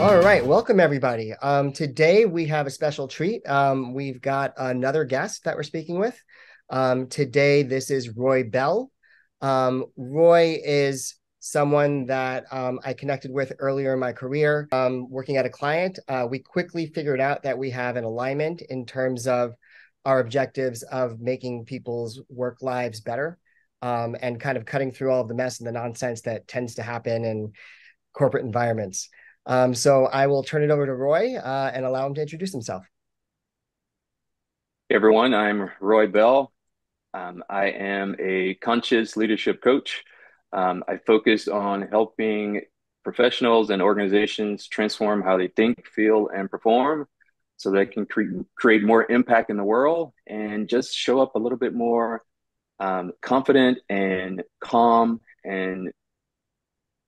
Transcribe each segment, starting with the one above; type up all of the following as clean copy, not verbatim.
All right, welcome everybody. Today we have a special treat. We've got another guest that we're speaking with. Today, this is Roy Bell. Roy is someone that I connected with earlier in my career, working at a client. We quickly figured out that we have an alignment in terms of our objectives of making people's work lives better, and kind of cutting through all of the mess and the nonsense that tends to happen in corporate environments. So I will turn it over to Roy and allow him to introduce himself. Hey everyone, I'm Roy Bell. I am a conscious leadership coach. I focus on helping professionals and organizations transform how they think, feel, and perform so they can create more impact in the world and just show up a little bit more confident and calm and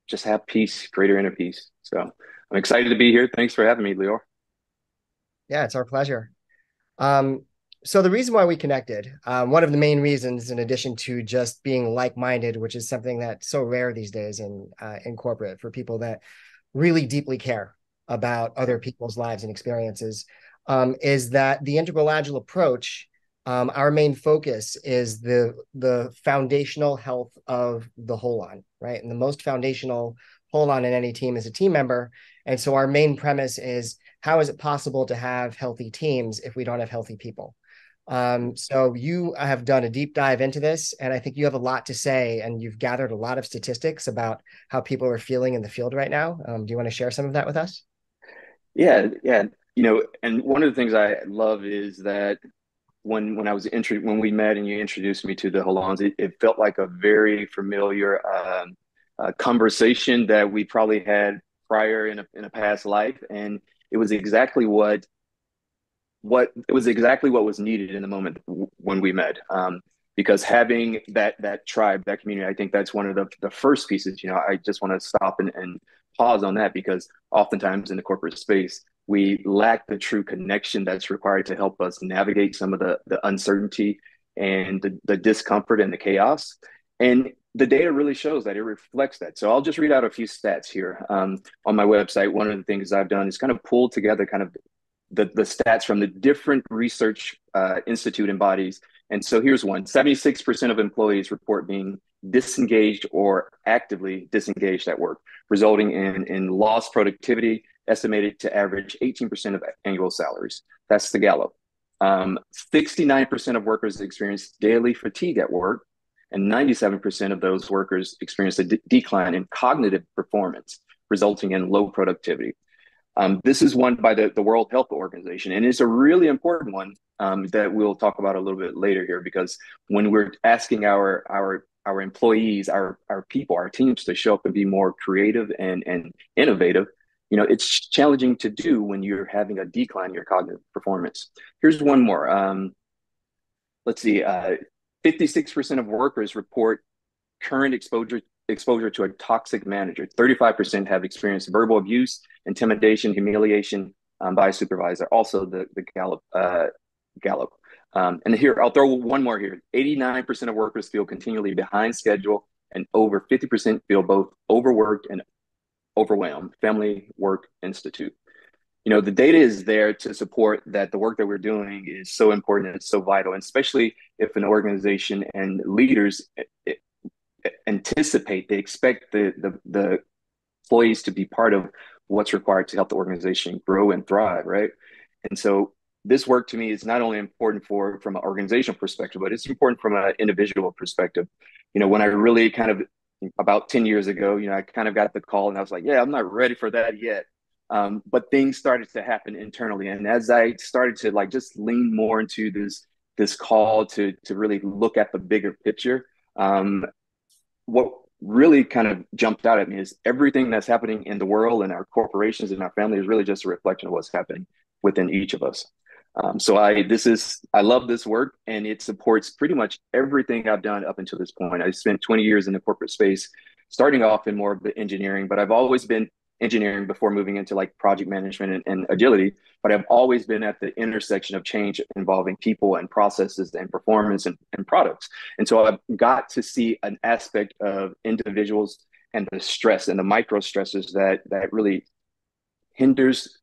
just have peace, greater inner peace. So I'm excited to be here. Thanks for having me, Leo. Yeah, it's our pleasure. Um, so the reason why we connected, one of the main reasons, in addition to just being like-minded, which is something that's so rare these days in corporate for people that really deeply care about other people's lives and experiences, is that the integral agile approach, our main focus is the foundational health of the Holon, right? And the most foundational Holon in any team is a team member. And so our main premise is, how is it possible to have healthy teams if we don't have healthy people? So you have done a deep dive into this, and I think you have a lot to say, and you've gathered a lot of statistics about how people are feeling in the field right now. Do you want to share some of that with us? Yeah. And one of the things I love is that when I was when we met and you introduced me to the Holons, it felt like a very familiar conversation that we probably had prior in a past life, and it was exactly what was needed in the moment when we met. Because having that tribe, that community, I think that's one of the first pieces. I just want to stop and pause on that because oftentimes in the corporate space, we lack the true connection that's required to help us navigate some of the uncertainty and the discomfort and the chaos. And the data really shows that it reflects that. So I'll just read out a few stats here on my website. One of the things I've done is kind of pull together kind of the stats from the different research institute and bodies. And so here's one: 76% of employees report being disengaged or actively disengaged at work, resulting in lost productivity, estimated to average 18% of annual salaries. That's the Gallup. 69% of workers experience daily fatigue at work, and 97% of those workers experience a decline in cognitive performance, resulting in low productivity. This is one by the World Health Organization, and it's a really important one that we'll talk about a little bit later here, because when we're asking our employees, our people, our teams to show up and be more creative and innovative, it's challenging to do when you're having a decline in your cognitive performance. Here's one more. Let's see. 56% of workers report current exposure to a toxic manager. 35% have experienced verbal abuse, intimidation, humiliation by a supervisor. Also, the Gallup. And here, I'll throw one more here. 89% of workers feel continually behind schedule, and over 50% feel both overworked and overwhelmed. Family Work Institute. The data is there to support that the work that we're doing is so important and it's so vital, and especially if an organization and leaders anticipate, they expect the employees to be part of what's required to help the organization grow and thrive, right? And so this work to me is not only important from an organizational perspective, but it's important from an individual perspective. When I really kind of, about 10 years ago, I kind of got the call and I was like, yeah, I'm not ready for that yet. But things started to happen internally. And as I started to just lean more into this call to really look at the bigger picture, what really kind of jumped out at me is everything that's happening in the world and our corporations and our family is really just a reflection of what's happening within each of us. So I love this work, and it supports pretty much everything I've done up until this point. I spent 20 years in the corporate space, starting off in more of the engineering, but I've always been engineering before moving into project management and agility. But I've always been at the intersection of change involving people and processes and performance and products. And so I've got to see an aspect of individuals and the stress and the micro stresses that really hinders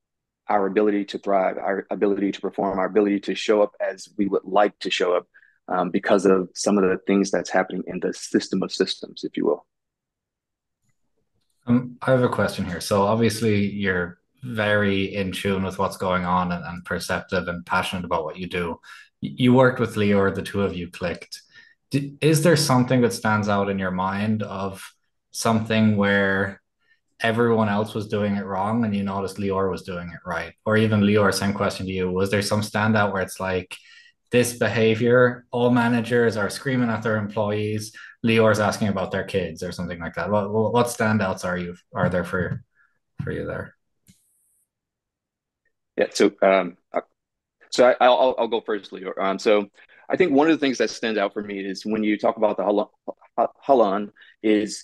our ability to thrive, our ability to perform, our ability to show up as we would like to show up, because of some of the things that's happening in the system of systems, if you will. I have a question here. So obviously you're very in tune with what's going on and perceptive and passionate about what you do. You worked with Leo, or the two of you clicked. Is there something that stands out in your mind of something where everyone else was doing it wrong and you noticed Lior was doing it right? Or even Lior, same question to you. Was there some standout where it's like this behavior, all managers are screaming at their employees, Lior's asking about their kids or something like that? What standouts are there for you there? Yeah. I'll go first, Leo. So I think one of the things that stands out for me is when you talk about the Holon is,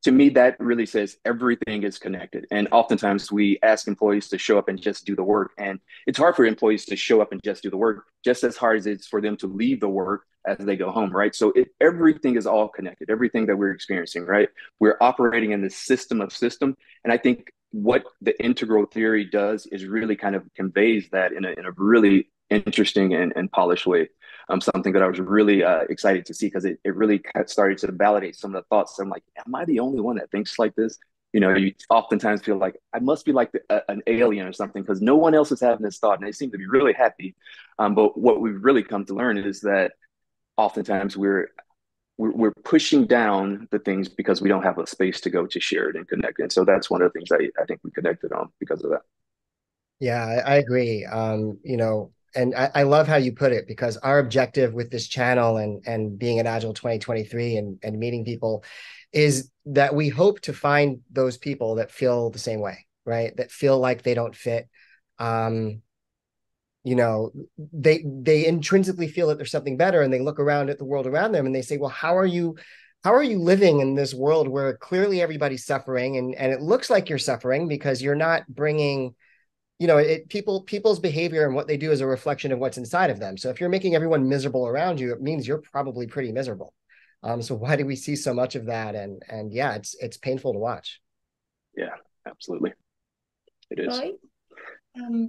to me, that really says everything is connected. And oftentimes we ask employees to show up and just do the work. And it's hard for employees to show up and just do the work, just as hard as it's for them to leave the work as they go home, right? So everything is all connected, everything that we're experiencing, right? We're operating in this system of system. And I think what the integral theory does is really kind of conveys that in a really interesting and polished way. Something that I was really excited to see, because it really started to validate some of the thoughts. I'm like, am I the only one that thinks like this? You know, you oftentimes feel like I must be like an alien or something, because no one else is having this thought, and they seem to be really happy. But what we've really come to learn is that oftentimes we're pushing down the things because we don't have a space to go to share it and connect. And so that's one of the things I think we connected on because of that. Yeah, I agree. And I love how you put it, because our objective with this channel and being at Agile 2023 and meeting people is that we hope to find those people that feel the same way, right? That feel like they don't fit. Um, they intrinsically feel that there's something better, and they look around at the world around them and they say, well, how are you living in this world where clearly everybody's suffering, and it looks like you're suffering because you're not bringing, people's behavior and what they do is a reflection of what's inside of them. So if you're making everyone miserable around you, it means you're probably pretty miserable. So why do we see so much of that? And yeah, it's painful to watch. Yeah, absolutely. It is. Roy,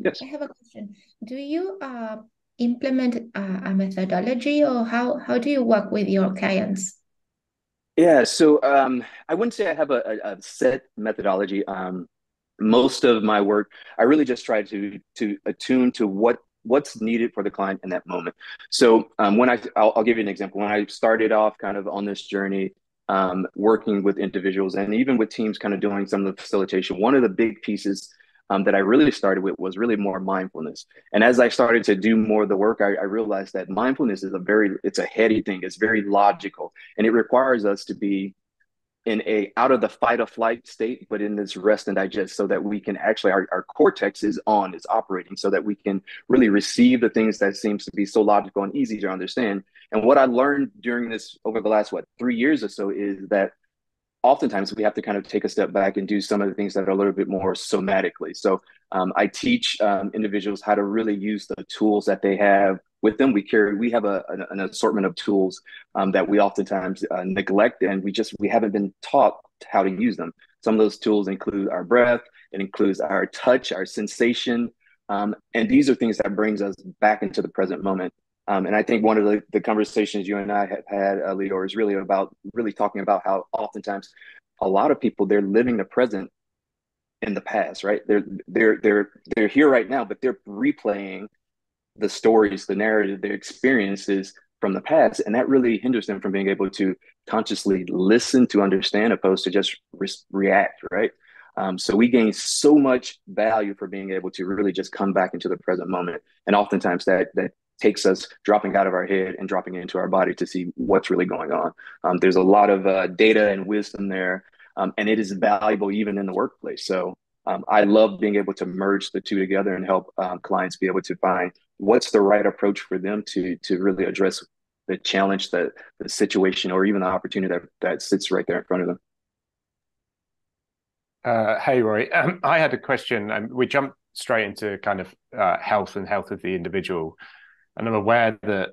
Yes. I have a question. Do you implement a methodology, or how do you work with your clients? Yeah, so I wouldn't say I have a set methodology. Most of my work, I really just try to attune to what's needed for the client in that moment. So I'll give you an example. When I started off kind of on this journey, working with individuals and even with teams, kind of doing some of the facilitation, one of the big pieces that I really started with was really more mindfulness. And as I started to do more of the work, I realized that mindfulness is it's a heady thing. It's very logical, and it requires us to be in a out of the fight or flight state, but in this rest and digest, so that we can actually, our cortex is operating, so that we can really receive the things that seems to be so logical and easy to understand. And what I learned during this over the last 3 years or so is that oftentimes we have to kind of take a step back and do some of the things that are a little bit more somatically. So I teach individuals how to really use the tools that they have with them. We have an assortment of tools that we oftentimes neglect, and we haven't been taught how to use them. Some of those tools include our breath, it includes our touch, our sensation, and these are things that brings us back into the present moment. And I think one of the conversations you and I have had, Leor, is really talking about how oftentimes a lot of people, they're living the present in the past, right? They're here right now, but they're replaying the stories, the narrative, their experiences from the past, and that really hinders them from being able to consciously listen to understand, opposed to just react, right? So we gain so much value for being able to really just come back into the present moment, and oftentimes that takes us dropping out of our head and dropping into our body to see what's really going on. There's a lot of data and wisdom there, and it is valuable even in the workplace. So I love being able to merge the two together and help clients be able to find what's the right approach for them to really address the challenge, the situation, or even the opportunity that sits right there in front of them. Hey, Roy. I had a question, and we jumped straight into kind of health and health of the individual. And I'm aware that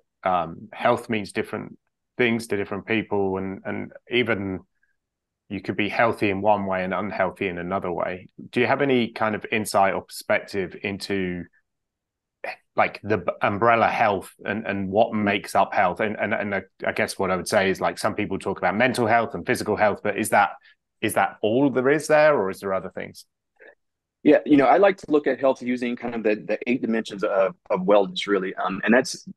health means different things to different people, and even you could be healthy in one way and unhealthy in another way. Do you have any kind of insight or perspective into like the umbrella health and what makes up health? And I guess what I would say is, like, some people talk about mental health and physical health, but is that all there is there, or is there other things? Yeah, I like to look at health using kind of the 8 dimensions of wellness, really.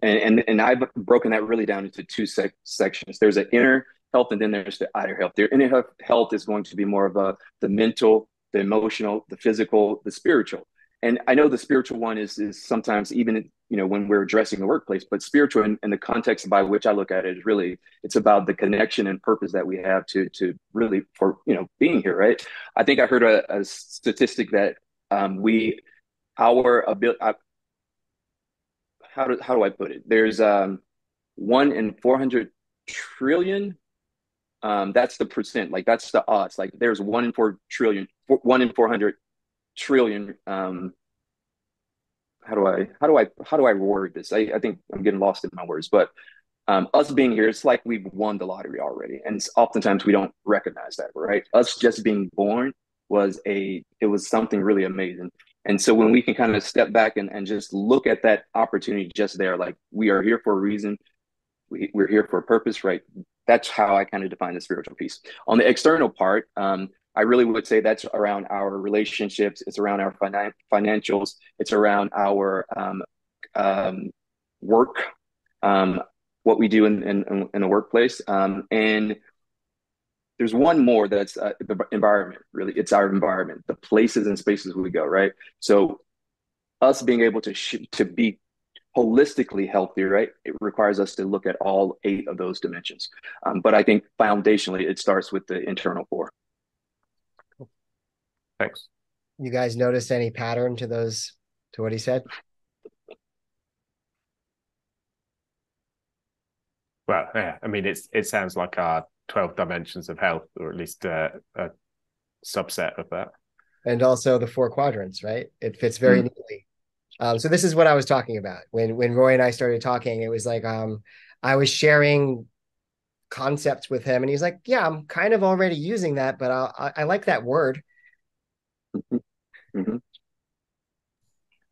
And I've broken that really down into two sections. There's an inner health, and then there's the outer health. The inner health is going to be more of the mental, the emotional, the physical, the spiritual. And I know the spiritual one is sometimes, even when we're addressing the workplace, but spiritual in the context by which I look at it is really, it's about the connection and purpose that we have to really, for being here, right? I think I heard a statistic that we our ability. How do I put it? There's 1 in 400 trillion. That's the percent. Like, that's the odds. Like, there's 1 in 4 trillion, 1 in 400 trillion. How do I word this? I think I'm getting lost in my words, but us being here, it's like we've won the lottery already, and oftentimes we don't recognize that, right? Us just being born it was something really amazing. And so when we can kind of step back and just look at that opportunity just there, like, we are here for a reason, we're here for a purpose, right? That's how I kind of define the spiritual piece. On the external part, I really would say that's around our relationships. It's around our financials. It's around our work, what we do in the workplace. And there's one more, that's the environment, really. It's our environment, the places and spaces we go, right? So us being able to be holistically healthy, right? It requires us to look at all 8 of those dimensions. But I think foundationally, it starts with the internal core. Thanks. You guys notice any pattern to what he said? Well, yeah, I mean, it sounds like our 12 dimensions of health, or at least a subset of that. And also the 4 quadrants, right? It fits very neatly. So this is what I was talking about. When Roy and I started talking, it was like I was sharing concepts with him, and he's like, yeah, I'm kind of already using that, but I like that word. Mm-hmm.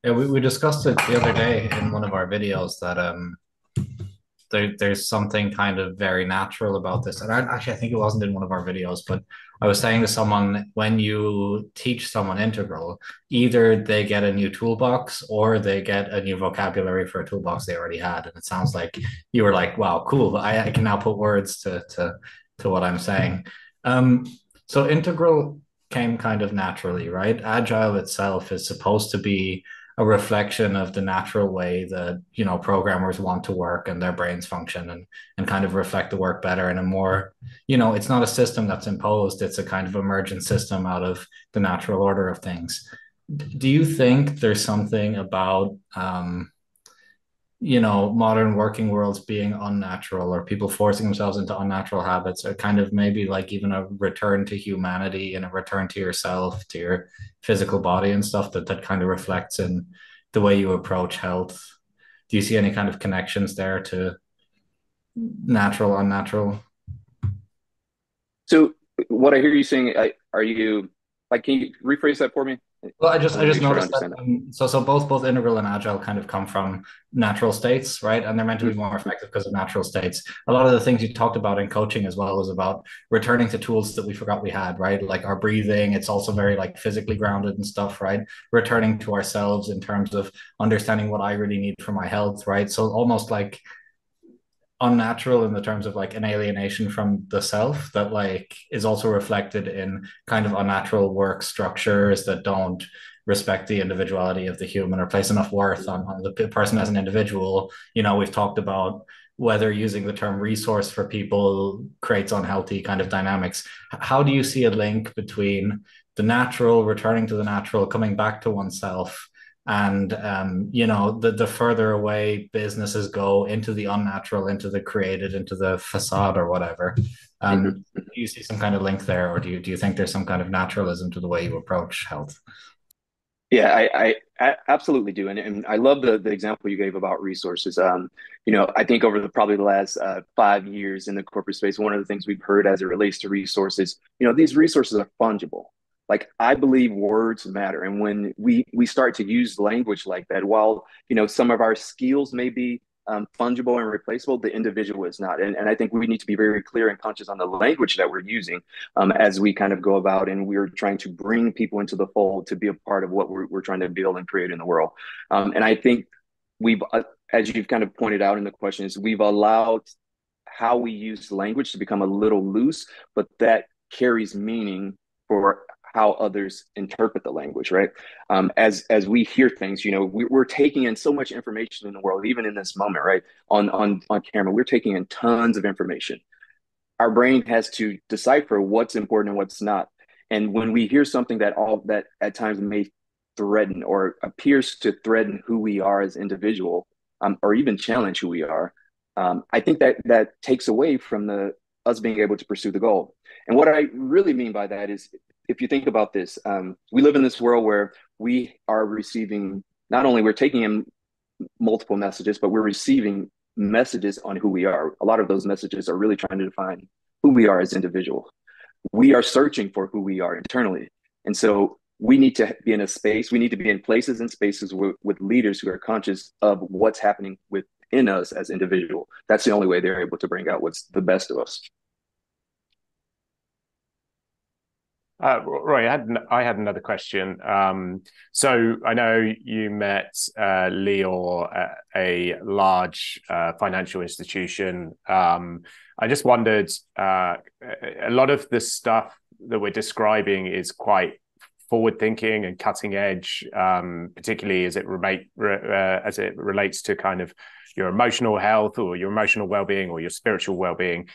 Yeah, we discussed it the other day in one of our videos that there's something kind of very natural about this. And I think it wasn't in one of our videos, but I was saying to someone, when you teach someone integral, either they get a new toolbox or they get a new vocabulary for a toolbox they already had. And it sounds like you were like, wow, cool. I can now put words to what I'm saying. So integral came kind of naturally, right? Agile itself is supposed to be a reflection of the natural way that programmers want to work and their brains function, and kind of reflect the work better in a more, it's not a system that's imposed, it's a kind of emergent system out of the natural order of things. Do you think there's something about modern working worlds being unnatural, or people forcing themselves into unnatural habits, or kind of maybe like even a return to humanity and a return to yourself, to your physical body and stuff, that kind of reflects in the way you approach health? Do you see any kind of connections there to natural, unnatural? So what I hear you saying, are you like, can you rephrase that for me? Well, I just Sure, noticed that so both integral and agile kind of come from natural states, right? And they're meant to be more effective because of natural states. A lot of the things you talked about in coaching as well was about returning to tools that we forgot we had, right? Like our breathing. It's also very like physically grounded and stuff, right? Returning to ourselves in terms of understanding what I really need for my health, right? So almost like unnatural in the terms of like an alienation from the self that like is also reflected in kind of unnatural work structures that don't respect the individuality of the human or place enough worth on the person as an individual. We've talked about whether using the term resource for people creates unhealthy kind of dynamics. How do you see a link between the natural, returning to the natural, coming back to oneself, and the further away businesses go into the unnatural, into the created, into the facade or whatever? Do you see some kind of link there, or do you think there's some kind of naturalism to the way you approach health? Yeah, I absolutely do, and I love the example you gave about resources. I think over probably the last 5 years in the corporate space, one of the things we've heard as it relates to resources, these resources are fungible. Like I believe words matter, and when we start to use language like that, while some of our skills may be fungible and replaceable, the individual is not. And I think we need to be very clear and conscious on the language that we're using as we kind of go about and we're trying to bring people into the fold to be a part of what we're trying to build and create in the world. And I think as you've kind of pointed out in the questions, we've allowed how we use language to become a little loose, but that carries meaning for how others interpret the language, right? As we hear things, we're taking in so much information in the world, even in this moment, right? On camera, we're taking in tons of information. Our brain has to decipher what's important and what's not. And when we hear something that at times may threaten or appears to threaten who we are as individual, or even challenge who we are, I think that takes away from the us being able to pursue the goal. And what I really mean by that is, if you think about this, we live in this world where we are receiving not only we're taking in multiple messages, but we're receiving messages on who we are. A lot of those messages are really trying to define who we are as individuals. We are searching for who we are internally. And so we need to be in a space, we need to be in places and spaces with leaders who are conscious of what's happening within us as individual. That's the only way they're able to bring out what's the best of us. Roy, I had another question. So I know you met Leo at a large financial institution. I just wondered, a lot of the stuff that we're describing is quite forward thinking and cutting edge, particularly as it relates to kind of your emotional health or your emotional well-being or your spiritual well-being.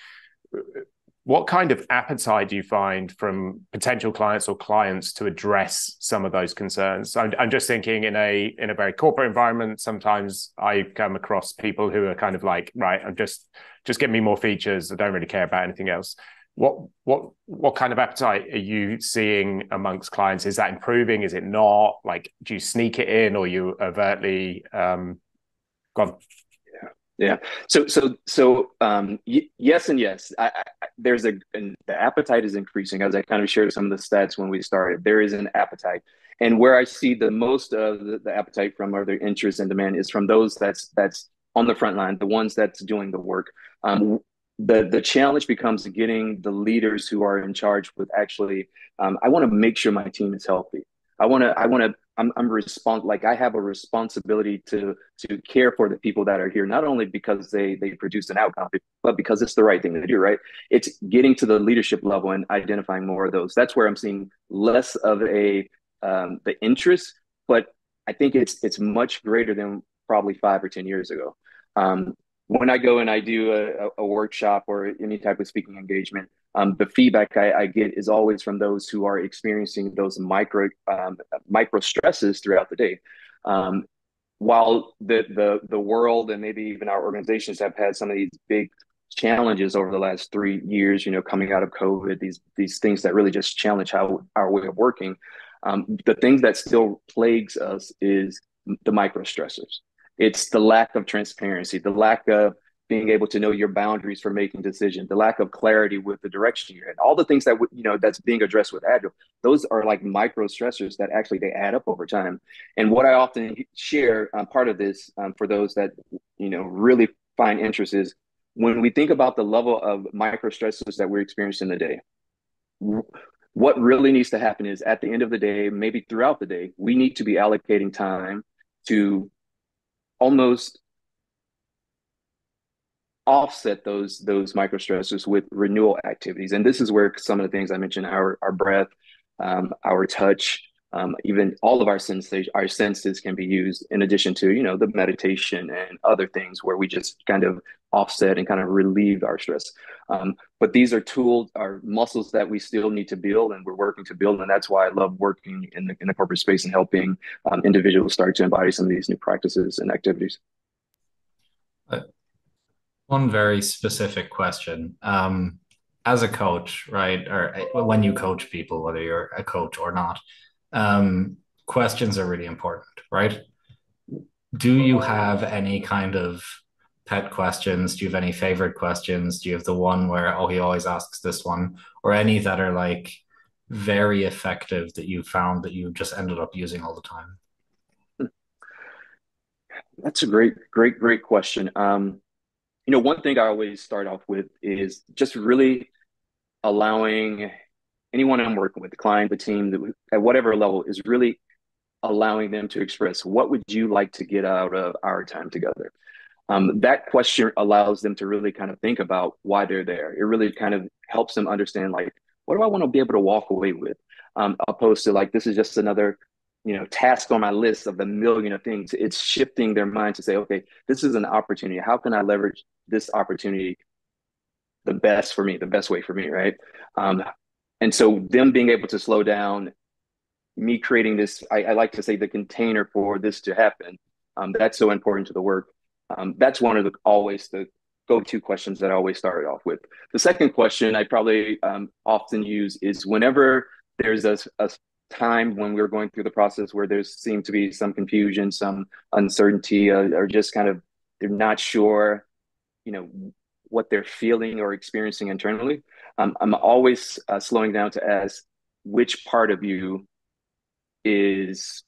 What kind of appetite do you find from potential clients or clients to address some of those concerns? I'm just thinking in a very corporate environment, sometimes I come across people who are kind of like, right, I'm just give me more features. I don't really care about anything else. What kind of appetite are you seeing amongst clients? Is that improving? Is it not? Like, do you sneak it in or you overtly gone? Yeah. Yes and yes. The appetite is increasing as I kind of shared some of the stats when we started. There is an appetite, and where I see the most of the appetite from or the interest and demand is from those that's on the front line, the ones that's doing the work. The challenge becomes getting the leaders who are in charge with actually. I want to make sure my team is healthy. Like I have a responsibility to care for the people that are here, not only because they produce an outcome, but because it's the right thing to do, right? It's getting to the leadership level and identifying more of those. That's where I'm seeing less of the interest, but I think it's much greater than probably 5 or 10 years ago. When I go and I do a workshop or any type of speaking engagement, the feedback I get is always from those who are experiencing those micro stresses throughout the day. While the world and maybe even our organizations have had some of these big challenges over the last 3 years, coming out of COVID, these things that really just challenge how our way of working. The thing that still plagues us is the micro stressors. It's the lack of transparency, the lack of being able to know your boundaries for making decisions, the lack of clarity with the direction you're in, all the things that that's being addressed with Agile. Those are like micro stressors that actually they add up over time. And what I often share, part of this for those that really find interest is when we think about the level of micro stressors that we're experiencing today. What really needs to happen is at the end of the day, maybe throughout the day, we need to be allocating time to almost offset those micro stressors with renewal activities. And this is where some of the things I mentioned, our breath, our touch, even all of our senses can be used in addition to, the meditation and other things where we just kind of offset and kind of relieve our stress. But these are tools, are muscles that we still need to build and we're working to build. And that's why I love working in the corporate space and helping individuals start to embody some of these new practices and activities. One very specific question. As a coach, right, or when you coach people, whether you're a coach or not, questions are really important, right? Do you have any kind of pet questions? Do you have any favorite questions? Do you have the one where, oh, he always asks this one, or any that are like very effective that you found that you just ended up using all the time? That's a great question. One thing I always start off with is just really allowing anyone I'm working with, the client, the team, at whatever level, is really allowing them to express, what would you like to get out of our time together? That question allows them to really kind of think about why they're there. It really kind of helps them understand, like, what do I want to be able to walk away with? Opposed to like, this is just another, task on my list of the million of things. It's shifting their mind to say, okay, this is an opportunity. How can I leverage this opportunity the best for me, the best way for me, right? And so them being able to slow down, me creating this, I like to say the container for this to happen. That's so important to the work. That's one of the go-to questions that I always start off with. The second question I probably often use is whenever there's a time when we're going through the process where there seemed to be some confusion, some uncertainty, or just kind of they're not sure, what they're feeling or experiencing internally. I'm always slowing down to ask which part of you is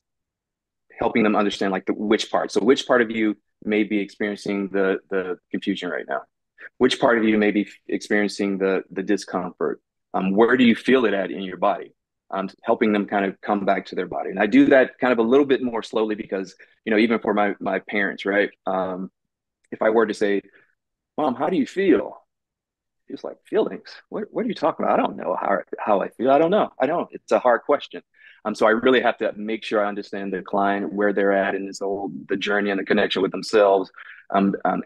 helping them understand, like, which part. So which part of you may be experiencing the confusion right now? Which part of you may be experiencing the discomfort? Where do you feel it at in your body? Helping them kind of come back to their body. And I do that kind of a little bit more slowly because, even for my parents, right? If I were to say, Mom, how do you feel? She's like, feelings? What are you talking about? I don't know how I feel. I don't know. I don't. It's a hard question. So I really have to make sure I understand the client, where they're at in the journey and the connection with themselves,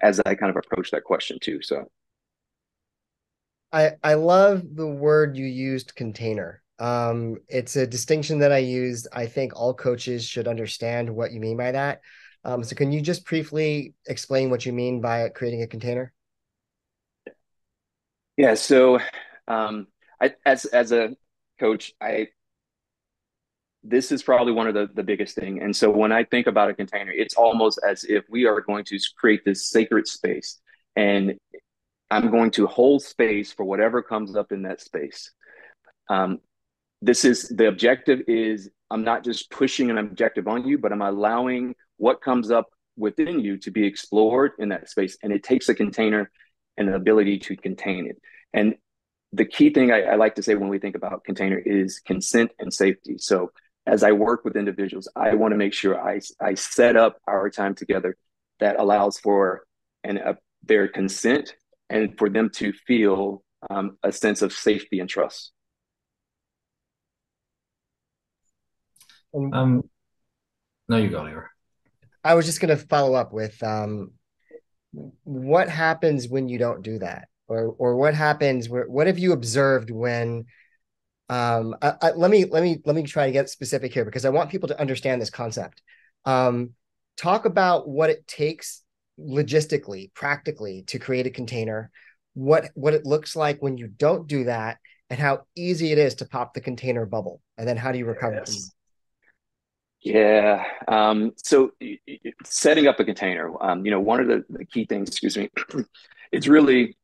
as I kind of approach that question too. So I love the word you used, container. It's a distinction that I used. I think all coaches should understand what you mean by that. So can you just briefly explain what you mean by creating a container? yeah, so as a coach, this is probably one of the biggest thing. And so when I think about a container, it's almost as if we are going to create this sacred space, and I'm going to hold space for whatever comes up in that space. This is the objective is I'm not just pushing an objective on you, but I'm allowing what comes up within you to be explored in that space. And it takes a container and the ability to contain it. And the key thing I like to say when we think about container is consent and safety. So as I work with individuals, I want to make sure I set up our time together that allows for their consent and for them to feel a sense of safety and trust. No, you go, Leora. I was just going to follow up with what happens when you don't do that, or what happens? What have you observed when? Let me try to get specific here because I want people to understand this concept. Talk about what it takes logistically, practically, to create a container. What it looks like when you don't do that, and how easy it is to pop the container bubble, and then how do you recover from it? Yeah. So setting up a container, one of the key things, excuse me, it's really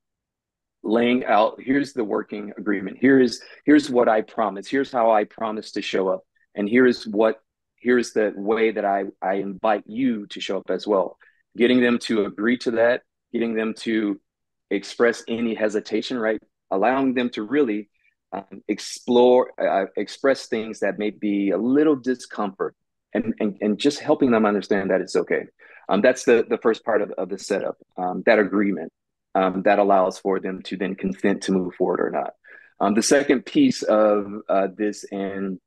laying out, here's the working agreement. Here's what I promise. Here's how I promise to show up. And here's the way that I invite you to show up as well. Getting them to agree to that, getting them to express any hesitation, right? Allowing them to really express things that may be a little discomfort, and just helping them understand that it's okay. That's the first part of the setup, that agreement, that allows for them to then consent to move forward or not. The second piece of this, and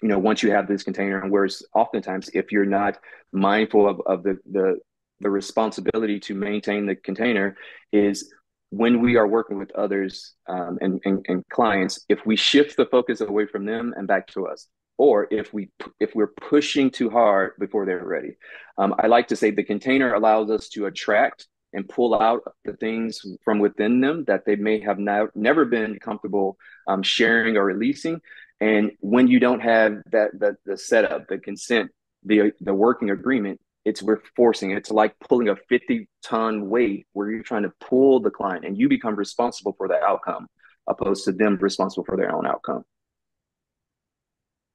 once you have this container, and whereas oftentimes if you're not mindful of the responsibility to maintain the container, is when we are working with others, and clients, if we shift the focus away from them and back to us, or if we're pushing too hard before they're ready. I like to say the container allows us to attract and pull out the things from within them that they may have never been comfortable sharing or releasing. And when you don't have the setup, the consent, the working agreement, we're forcing it. It's like pulling a 50-ton weight where you're trying to pull the client and you become responsible for the outcome, opposed to them responsible for their own outcome.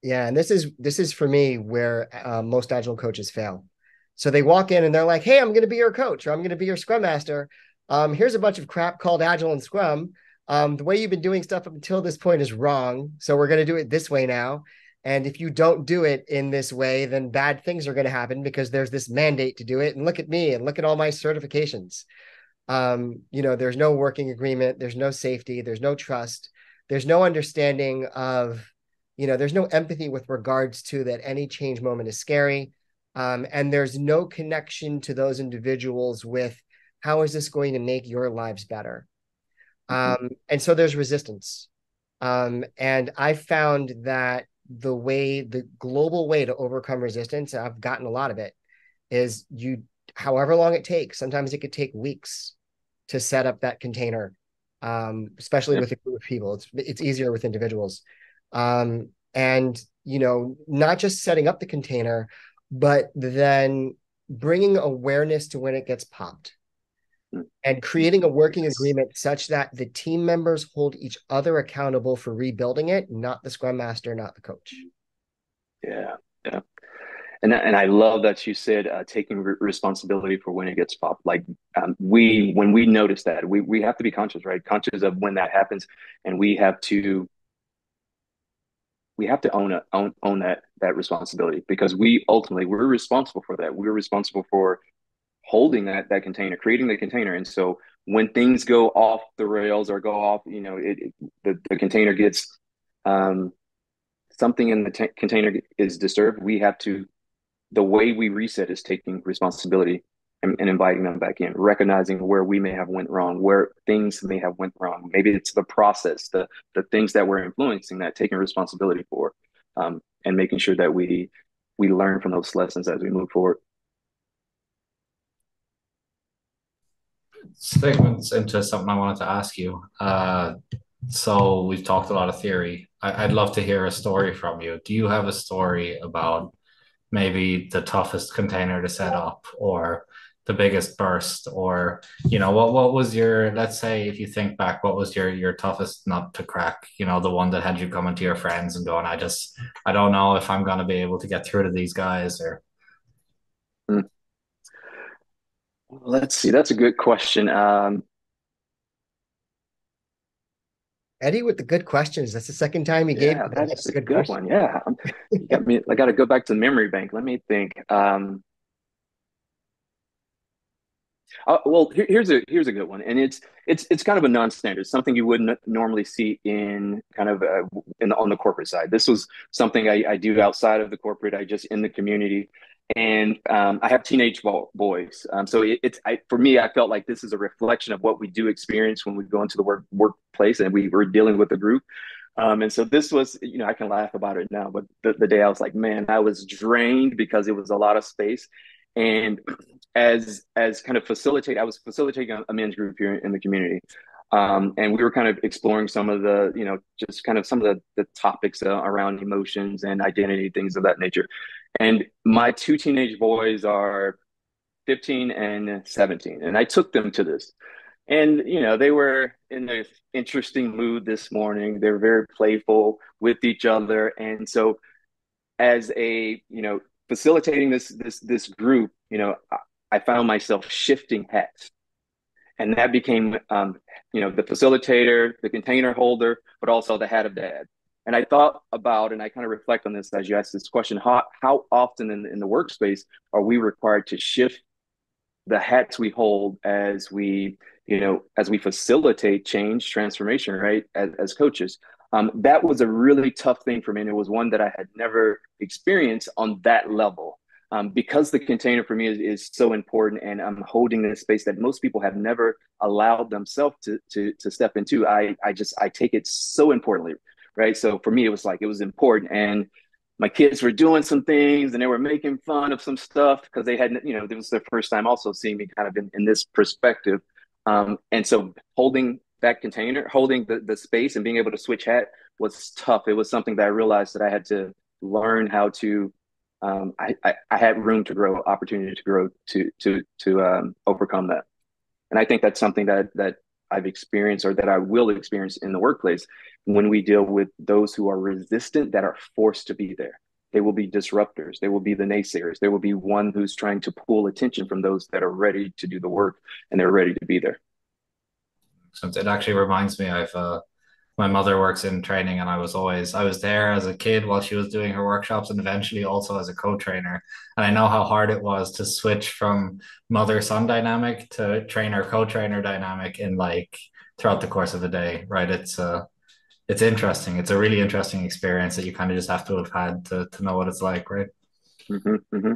Yeah, and this is for me where most agile coaches fail. So they walk in and they're like, "Hey, I'm going to be your coach, or I'm going to be your scrum master. Here's a bunch of crap called agile and scrum. The way you've been doing stuff up until this point is wrong. So we're going to do it this way now. And if you don't do it in this way, then bad things are going to happen because there's this mandate to do it. And look at me and look at all my certifications. There's no working agreement, there's no safety, there's no trust, there's no understanding of, there's no empathy with regards to that any change moment is scary. And there's no connection to those individuals with how is this going to make your lives better? And so there's resistance. And I found that the global way to overcome resistance, I've gotten a lot of it, is however long it takes, sometimes it could take weeks to set up that container, especially with a group of people. It's easier with individuals. And, not just setting up the container, but then bringing awareness to when it gets popped and creating a working agreement such that the team members hold each other accountable for rebuilding it, not the scrum master, not the coach. Yeah. Yeah. And I love that you said taking responsibility for when it gets popped. Like when we notice that, we have to be conscious, right? Conscious of when that happens, and we have to own that responsibility, because we're responsible for that. We're responsible for holding that container, creating the container. And so when things go off the rails or go off, the container gets something in the container is disturbed. The way we reset is taking responsibility and inviting them back in, recognizing where we may have went wrong, where things may have went wrong. Maybe it's the process, the things that we're influencing, that taking responsibility for, and making sure that we learn from those lessons as we move forward. Segments into something I wanted to ask you. So we've talked a lot of theory. I'd love to hear a story from you. Do you have a story about maybe the toughest container to set up, or the biggest burst, or what was your, let's say, if you think back, what was your toughest nut to crack, the one that had you coming to your friends and going, I don't know if I'm going to be able to get through to these guys? Or let's see, that's a good question. Eddie with the good questions. That's the second time he gave. That's a good one. Yeah. You got me. I got to go back to the memory bank. Let me think. Well, here's a good one, and it's kind of a non-standard, something you wouldn't normally see in kind of on the corporate side. This was something I do outside of the corporate. I just in the community, and I have teenage boys. So for me, I felt like this is a reflection of what we do experience when we go into the workplace and we were dealing with a group. And so this was, I can laugh about it now, but the day I was like, man, I was drained because it was a lot of space. And as kind of I was facilitating a men's group here in the community. And we were kind of exploring some of the, just kind of some of the topics around emotions and identity, things of that nature. And my two teenage boys are 15 and 17. And I took them to this. And, they were in an interesting mood this morning. They were very playful with each other. And so as facilitating this group, I found myself shifting hats. And that became, the facilitator, the container holder, but also the hat of dad. And I thought about, and I kind of reflect on this as you asked this question, how often in the workspace are we required to shift the hats we hold as we facilitate change, transformation, right? As coaches. That was a really tough thing for me. And it was one that I had never experienced on that level. Because the container for me is so important, and I'm holding this space that most people have never allowed themselves to step into. I take it so importantly, right? So for me, it was important. And my kids were doing some things and they were making fun of some stuff because they hadn't, it was their first time also seeing me kind of in this perspective. And so holding that container, holding the space and being able to switch hat was tough. It was something that I realized that I had to learn how to. I had room to grow, opportunity to grow, to overcome that. And I think that's something that I've experienced, or that I will experience in the workplace, when we deal with those who are resistant, that are forced to be there. They will be disruptors. They will be the naysayers. There will be one who's trying to pull attention from those that are ready to do the work and they're ready to be there. So it actually reminds me of my mother works in training, and I was there as a kid while she was doing her workshops, and eventually also as a co-trainer. And I know how hard it was to switch from mother-son dynamic to trainer co-trainer dynamic in like throughout the course of the day, right? It's interesting. It's a really interesting experience that you kind of just have to have had to know what it's like, right? Mm-hmm, mm-hmm.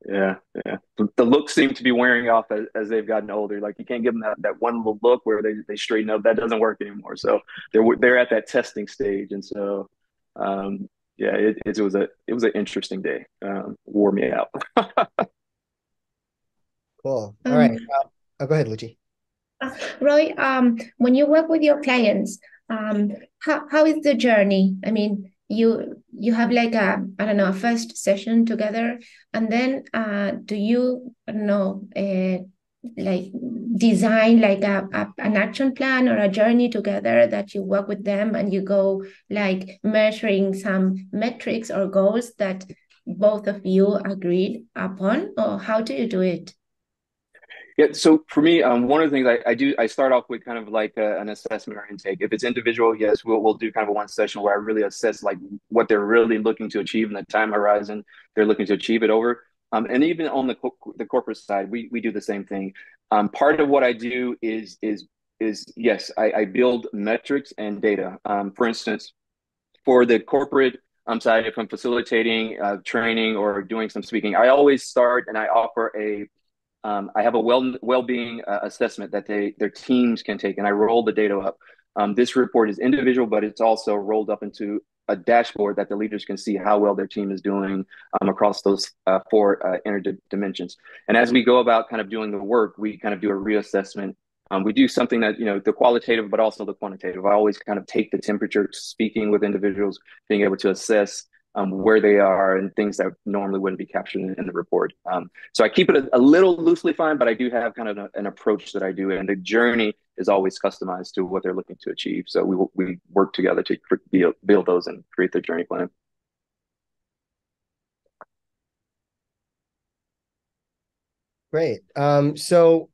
Yeah, yeah. The looks seem to be wearing off as they've gotten older. Like, you can't give them that one little look where they straighten up. That doesn't work anymore. So they're at that testing stage, and so yeah, it was an interesting day. Wore me out. Cool. All right. Um, Oh, go ahead, Luigi. Roy, when you work with your clients, how is the journey? I mean, you have like a, I don't know, a first session together, and then do you, I don't know, like design like an action plan or a journey together that you work with them and you go like measuring some metrics or goals that both of you agreed upon, or how do you do it? Yeah, so for me, one of the things I do, I start off with kind of like an assessment or intake. If it's individual, yes, we'll do kind of a one session where I really assess like what they're really looking to achieve and the time horizon they're looking to achieve it over. And even on the corporate side, we do the same thing. Part of what I do is yes, I build metrics and data. For instance, for the corporate side, if I'm facilitating training or doing some speaking, I always start and I offer I have a well-being assessment that their teams can take, and I roll the data up. This report is individual, but it's also rolled up into a dashboard that the leaders can see how well their team is doing across those four inner dimensions. And as we go about kind of doing the work, we kind of do a reassessment. We do something that, the qualitative, but also the quantitative. I always kind of take the temperature, speaking with individuals, being able to assess where they are and things that normally wouldn't be captured in the report. So I keep it a little loosely defined, but I do have kind of an approach that I do, and the journey is always customized to what they're looking to achieve. So we work together to build those and create the journey plan. Great. So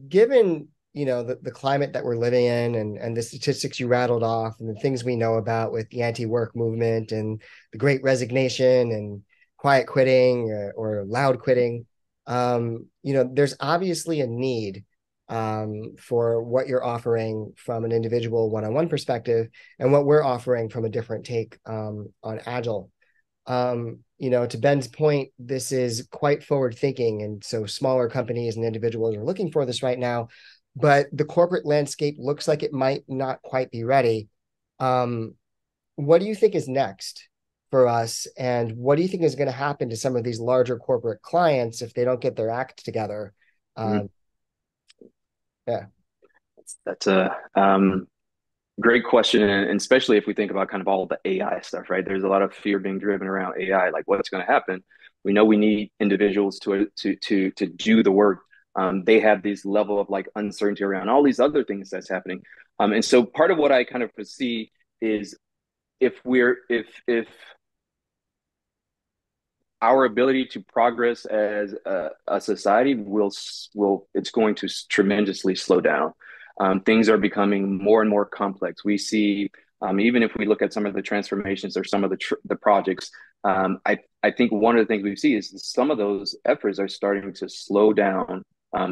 given the climate that we're living in, and the statistics you rattled off and the things we know about with the anti-work movement and the great resignation and quiet quitting or loud quitting, there's obviously a need for what you're offering from an individual one-on-one perspective and what we're offering from a different take on Agile. To Ben's point, this is quite forward thinking. And so smaller companies and individuals are looking for this right now, but the corporate landscape looks like it might not quite be ready. What do you think is next for us? And what do you think is going to happen to some of these larger corporate clients if they don't get their act together? Yeah. That's a great question, and especially if we think about kind of all the AI stuff, right? There's a lot of fear being driven around AI, like what's going to happen. We know we need individuals to do the work. They have this level of like uncertainty around all these other things that's happening, and so part of what I kind of foresee is if our ability to progress as a society will it's going to tremendously slow down. Things are becoming more and more complex. We see, even if we look at some of the transformations or some of the projects, I think one of the things we see is some of those efforts are starting to slow down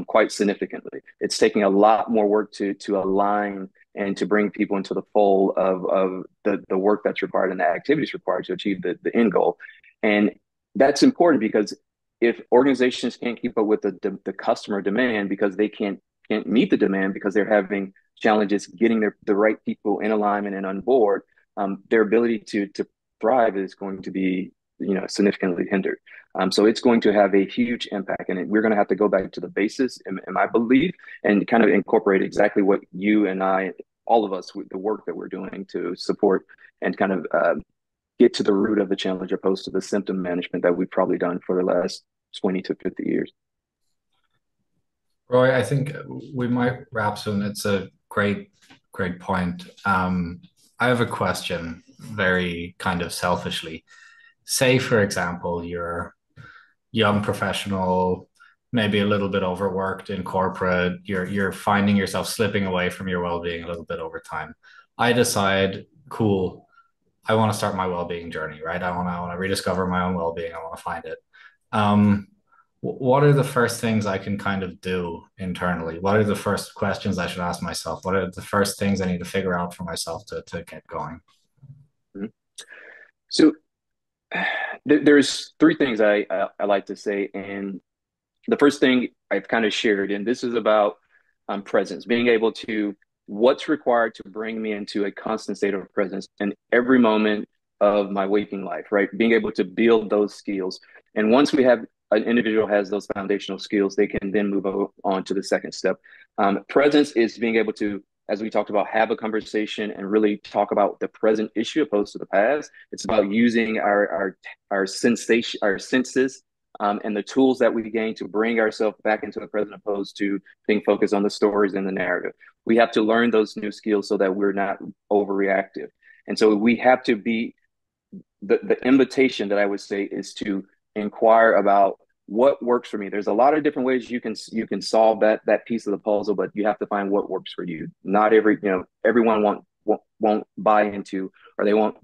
quite significantly. It's taking a lot more work to align and to bring people into the fold of the work that's required and the activities required to achieve the end goal. And that's important because if organizations can't keep up with the customer demand because they can't meet the demand because they're having challenges getting the right people in alignment and on board, their ability to thrive is going to be significantly hindered. So it's going to have a huge impact, and we're going to have to go back to the basis, in my belief, and kind of incorporate exactly what you and I, all of us, with the work that we're doing to support and kind of get to the root of the challenge, opposed to the symptom management that we've probably done for the last 20 to 50 years. Roy, I think we might wrap soon. It's a great point. I have a question, very kind of selfishly. Say, for example, you're a young professional, maybe a little bit overworked in corporate. You're finding yourself slipping away from your well-being a little bit over time. I decide, cool, I want to start my well-being journey, right? I want to rediscover my own well-being. I want to find it. What are the first things I can kind of do internally? What are the first questions I should ask myself? What are the first things I need to figure out for myself to get going? So there's three things I like to say. And the first thing I've kind of shared, and this is about presence, being able to, what's required to bring me into a constant state of presence in every moment of my waking life, right? Being able to build those skills. And once an individual has those foundational skills, they can then move on to the second step. Presence is being able to, as we talked about, have a conversation and really talk about the present issue opposed to the past. It's about using our senses, and the tools that we gain to bring ourselves back into the present, opposed to being focused on the stories and the narrative. We have to learn those new skills so that we're not overreactive. And so we have to be, the invitation that I would say is to inquire about what works for me. There's a lot of different ways you can solve that piece of the puzzle, but you have to find what works for you. Not everyone won't buy into, or they won't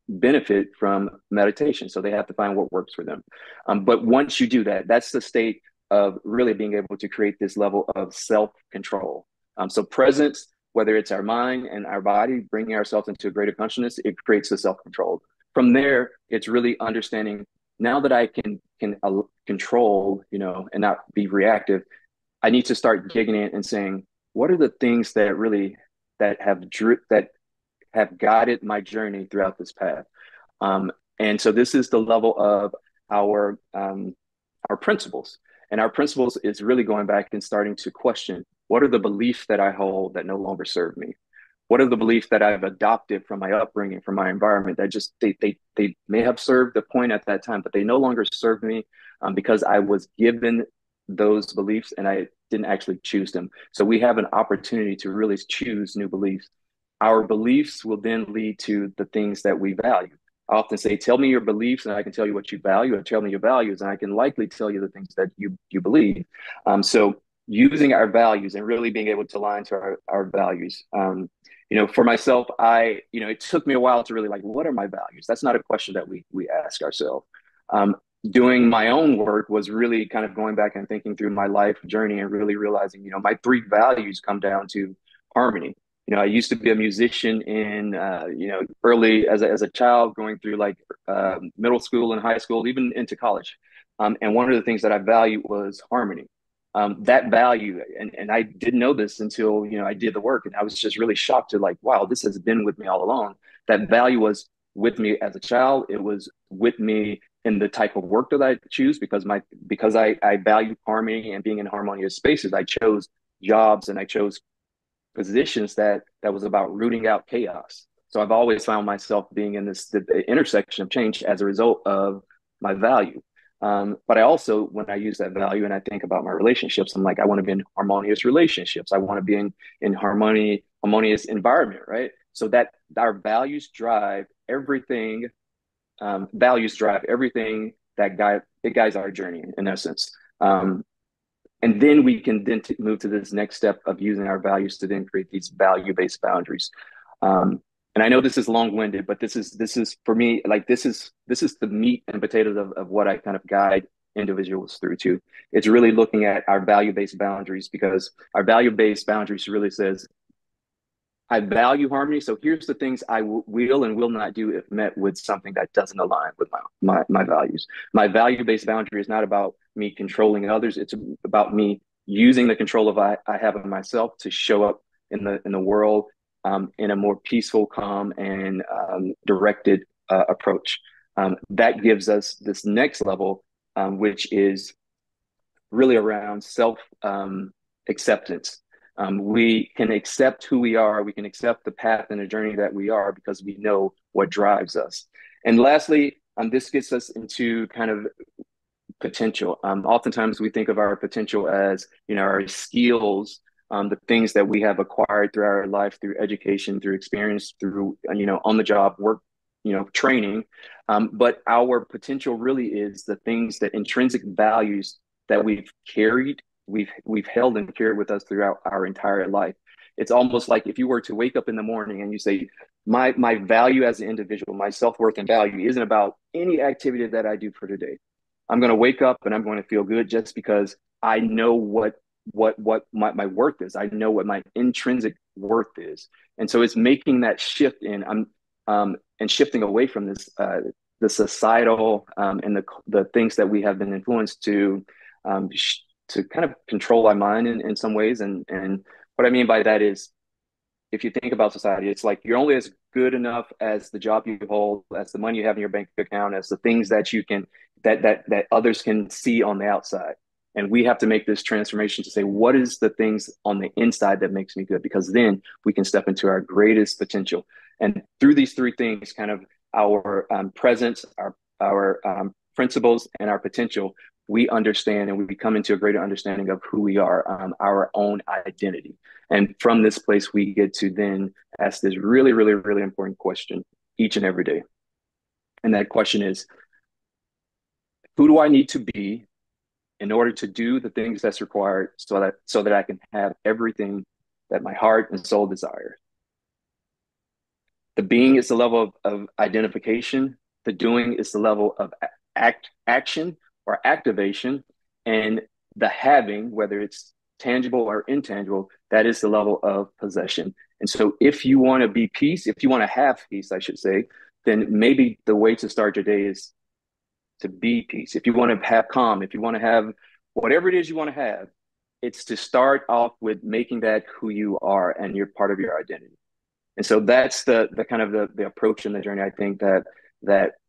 benefit from meditation. So they have to find what works for them. But once you do that, that's the state of really being able to create this level of self-control. So presence, whether it's our mind and our body, bringing ourselves into a greater consciousness, it creates the self-control. From there, it's really understanding, now that I can control, and not be reactive, I need to start digging in and saying, what are the things that have guided my journey throughout this path? And so this is the level of our principles. And our principles is really going back and starting to question, what are the beliefs that I hold that no longer serve me? What are the beliefs that I've adopted from my upbringing, from my environment, that just they may have served the point at that time, but they no longer serve me, because I was given those beliefs and I didn't actually choose them. So we have an opportunity to really choose new beliefs. Our beliefs will then lead to the things that we value. I often say, tell me your beliefs and I can tell you what you value, or tell me your values and I can likely tell you the things that you believe. So using our values and really being able to align to our values. For myself, it took me a while to really, like, what are my values? That's not a question that we ask ourselves. Doing my own work was really kind of going back and thinking through my life journey and really realizing, my three values come down to harmony. I used to be a musician in, early as a child, going through like middle school and high school, even into college. And one of the things that I valued was harmony. That value, and I didn't know this until, I did the work, and I was just really shocked to, like, wow, this has been with me all along. That value was with me as a child. It was with me in the type of work that I choose, because I value harmony and being in harmonious spaces. I chose jobs and I chose positions that was about rooting out chaos. So I've always found myself being in the intersection of change as a result of my value. But I also, when I use that value and I think about my relationships, I'm like, I want to be in harmonious relationships. I want to be in harmonious environment, right? So that our values drive everything. Values drive everything that guides our journey, in essence. And then we can move to this next step of using our values to then create these value-based boundaries. And I know this is long-winded, but this is for me, like, this is the meat and potatoes of what I kind of guide individuals through to. It's really looking at our value-based boundaries, because our value-based boundaries really says, I value harmony. So here's the things I will and will not do if met with something that doesn't align with my values. My value-based boundary is not about me controlling others. It's about me using the control I have of myself to show up in the world in a more peaceful, calm, and directed approach. That gives us this next level, which is really around self acceptance. We can accept who we are. We can accept the path and the journey that we are because we know what drives us. And lastly, this gets us into kind of potential. Oftentimes we think of our potential as, our skills, the things that we have acquired through our life, through education, through experience, through, on the job work, training. But our potential really is the things, that intrinsic values that we've carried, we've held and carried with us throughout our entire life. It's almost like if you were to wake up in the morning and you say, my value as an individual, my self-worth and value isn't about any activity that I do for today. I'm going to wake up and I'm going to feel good just because I know what my worth is. I know what my intrinsic worth is. And so it's making that shift and shifting away from this the societal and the things that we have been influenced to kind of control our mind in some ways. And what I mean by that is, if you think about society, it's like you're only as good enough as the job you hold, as the money you have in your bank account, as the things that you can that others can see on the outside. And we have to make this transformation to say, what is the things on the inside that makes me good? Because then we can step into our greatest potential. And through these three things, kind of our presence, our principles, and our potential, we understand and we come into a greater understanding of who we are, our own identity. And from this place, we get to then ask this really, really, really important question each and every day. And that question is, who do I need to be in order to do the things that's required so that I can have everything that my heart and soul desires? The being is the level of identification. The doing is the level of action or activation. And the having, whether it's tangible or intangible, that is the level of possession. And so if you want to be peace, if you want to have peace, I should say, then maybe the way to start your day is to be peace. If you want to have calm, if you want to have whatever it is you want to have, it's to start off with making that who you are and you're part of your identity. And so that's the kind of the approach in the journey, I think, that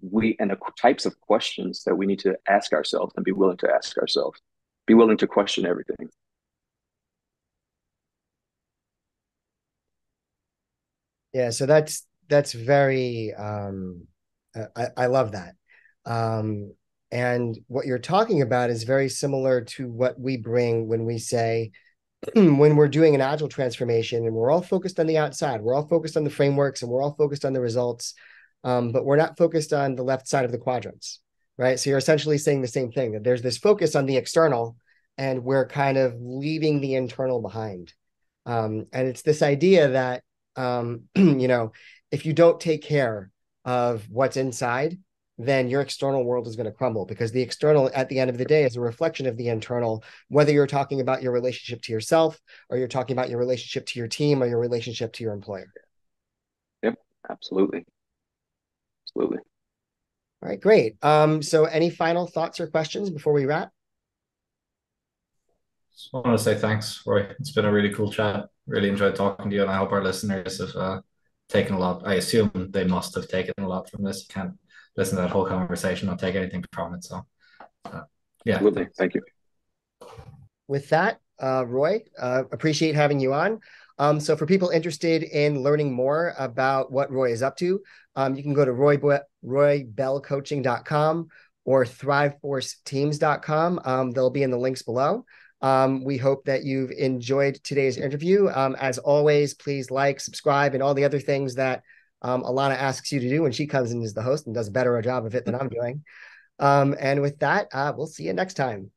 we, and the types of questions that we need to ask ourselves and be willing to ask ourselves, be willing to question everything. Yeah, so that's very I love that. And what you're talking about is very similar to what we bring when we say, when we're doing an agile transformation and we're all focused on the outside, we're all focused on the frameworks and we're all focused on the results, but we're not focused on the left side of the quadrants, right? So you're essentially saying the same thing, that there's this focus on the external and we're kind of leaving the internal behind. And it's this idea that, if you don't take care of what's inside, then your external world is going to crumble, because the external at the end of the day is a reflection of the internal, whether you're talking about your relationship to yourself or you're talking about your relationship to your team or your relationship to your employer. Yep, absolutely. Absolutely. All right, great. So any final thoughts or questions before we wrap? Just want to say thanks, Roy. It's been a really cool chat. Really enjoyed talking to you, and I hope our listeners have taken a lot. I assume they must have taken a lot from this. You can't listen to that whole conversation and take anything from it. So, yeah. Absolutely. Thank you. With that, Roy, appreciate having you on. So for people interested in learning more about what Roy is up to, you can go to roybellcoaching.com or thriveforceteams.com. They'll be in the links below. We hope that you've enjoyed today's interview. As always, please like, subscribe, and all the other things that Alana asks you to do when she comes in as the host and does a better job of it than I'm doing. And with that, we'll see you next time.